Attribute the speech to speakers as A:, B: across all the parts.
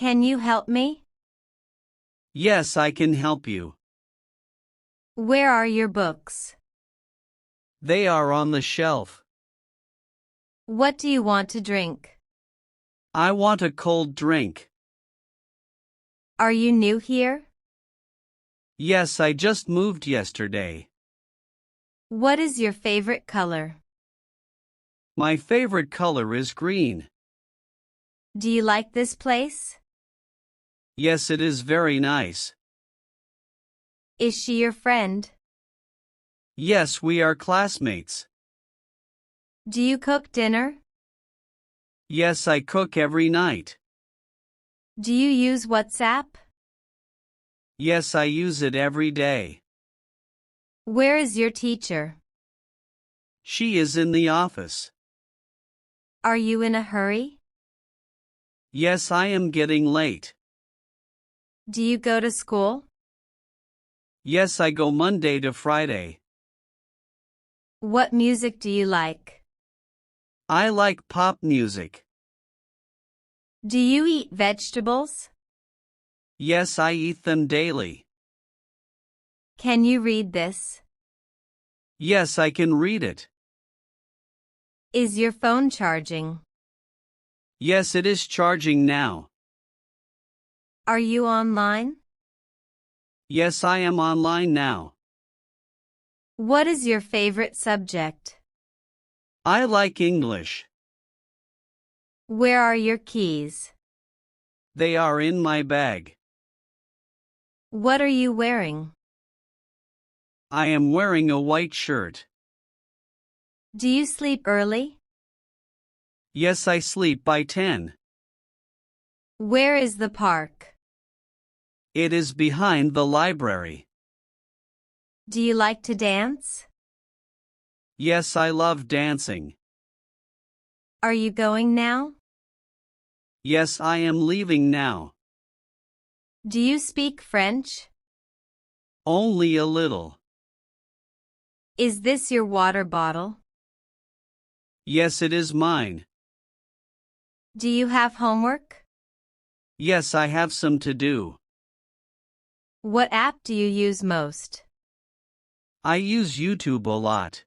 A: Can you help me?
B: Yes, I can help you.
A: Where are your books?
B: They are on the shelf.
A: What do you want to drink?
B: I want a cold drink.
A: Are you new here?
B: Yes, I just moved yesterday.
A: What is your favorite color?
B: My favorite color is green.
A: Do you like this place?
B: Yes, it is very nice.
A: Is she your friend?
B: Yes, we are classmates.
A: Do you cook dinner?
B: Yes, I cook every night.
A: Do you use WhatsApp?
B: Yes, I use it every day.
A: Where is your teacher?
B: She is in the office.
A: Are you in a hurry?
B: Yes, I am getting late.
A: Do you go to school?
B: Yes, I go Monday to Friday.
A: What music do you like?
B: I like pop music.
A: Do you eat vegetables?
B: Yes, I eat them daily.
A: Can you read this?
B: Yes, I can read it.
A: Is your phone charging?
B: Yes, it is charging now.
A: Are you online?
B: Yes, I am online now.
A: What is your favorite subject?
B: I like English.
A: Where are your keys?
B: They are in my bag.
A: What are you wearing?
B: I am wearing a white shirt.
A: Do you sleep early?
B: Yes, I sleep by 10.
A: Where is the park?
B: It is behind the library.
A: Do you like to dance?
B: Yes, I love dancing.
A: Are you going now?
B: Yes, I am leaving now.
A: Do you speak French?
B: Only a little.
A: Is this your water bottle?
B: Yes, it is mine.
A: Do you have homework?
B: Yes, I have some to do.
A: What app do you use most?
B: I use YouTube a lot.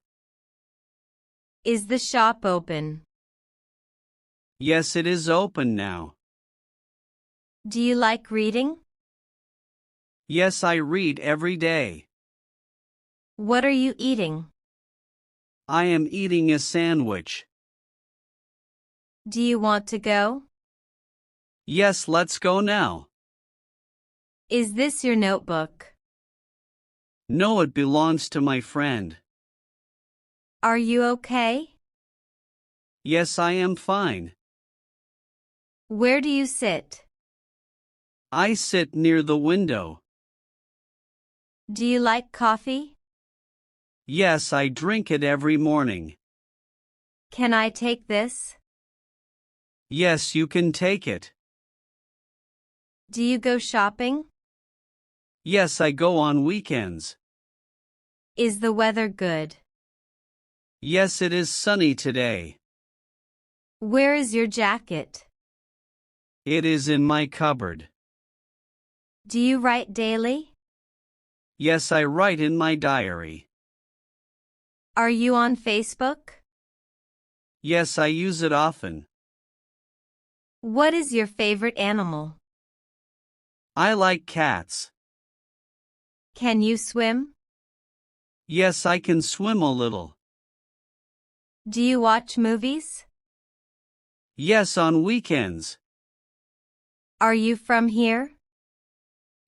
A: Is the shop open?
B: Yes, it is open now.
A: Do you like reading?
B: Yes, I read every day.
A: What are you eating?
B: I am eating a sandwich.
A: Do you want to go?
B: Yes, let's go now.
A: Is this your notebook?
B: No, it belongs to my friend.
A: Are you okay?
B: Yes, I am fine.
A: Where do you sit?
B: I sit near the window.
A: Do you like coffee?
B: Yes, I drink it every morning.
A: Can I take this?
B: Yes, you can take it.
A: Do you go shopping?
B: Yes, I go on weekends.
A: Is the weather good?
B: Yes, it is sunny today.
A: Where is your jacket?
B: It is in my cupboard.
A: Do you write daily?
B: Yes, I write in my diary.
A: Are you on Facebook?
B: Yes, I use it often.
A: What is your favorite animal?
B: I like cats.
A: Can you swim?
B: Yes, I can swim a little.
A: Do you watch movies?
B: Yes, on weekends.
A: Are you from here?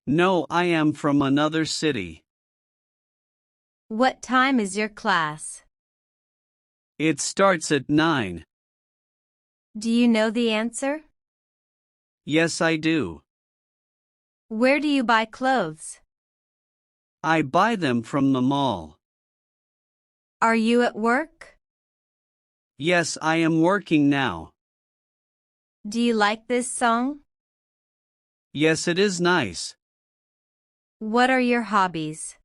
B: No, I am from another city.
A: What time is your class?
B: It starts at 9.
A: Do you know the answer?
B: Yes, I do.
A: Where do you buy clothes?
B: I buy them from the mall.
A: Are you at work?
B: Yes, I am working now.
A: Do you like this song?
B: Yes, it is nice.
A: What are your hobbies?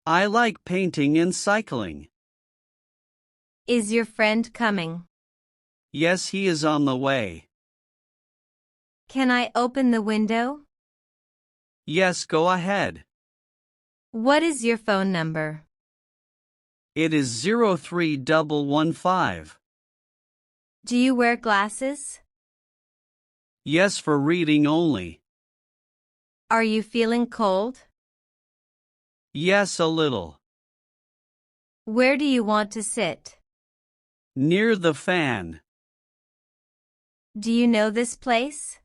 B: I like painting and cycling.
A: Is your friend coming?
B: Yes, he is on the way.
A: Can I open the window?
B: Yes, go ahead.
A: What is your phone number?
B: It is 03115.
A: Do you wear glasses?
B: Yes, for reading only.
A: Are you feeling cold?
B: Yes, a little.
A: Where do you want to sit?
B: Near the fan.
A: Do you know this place?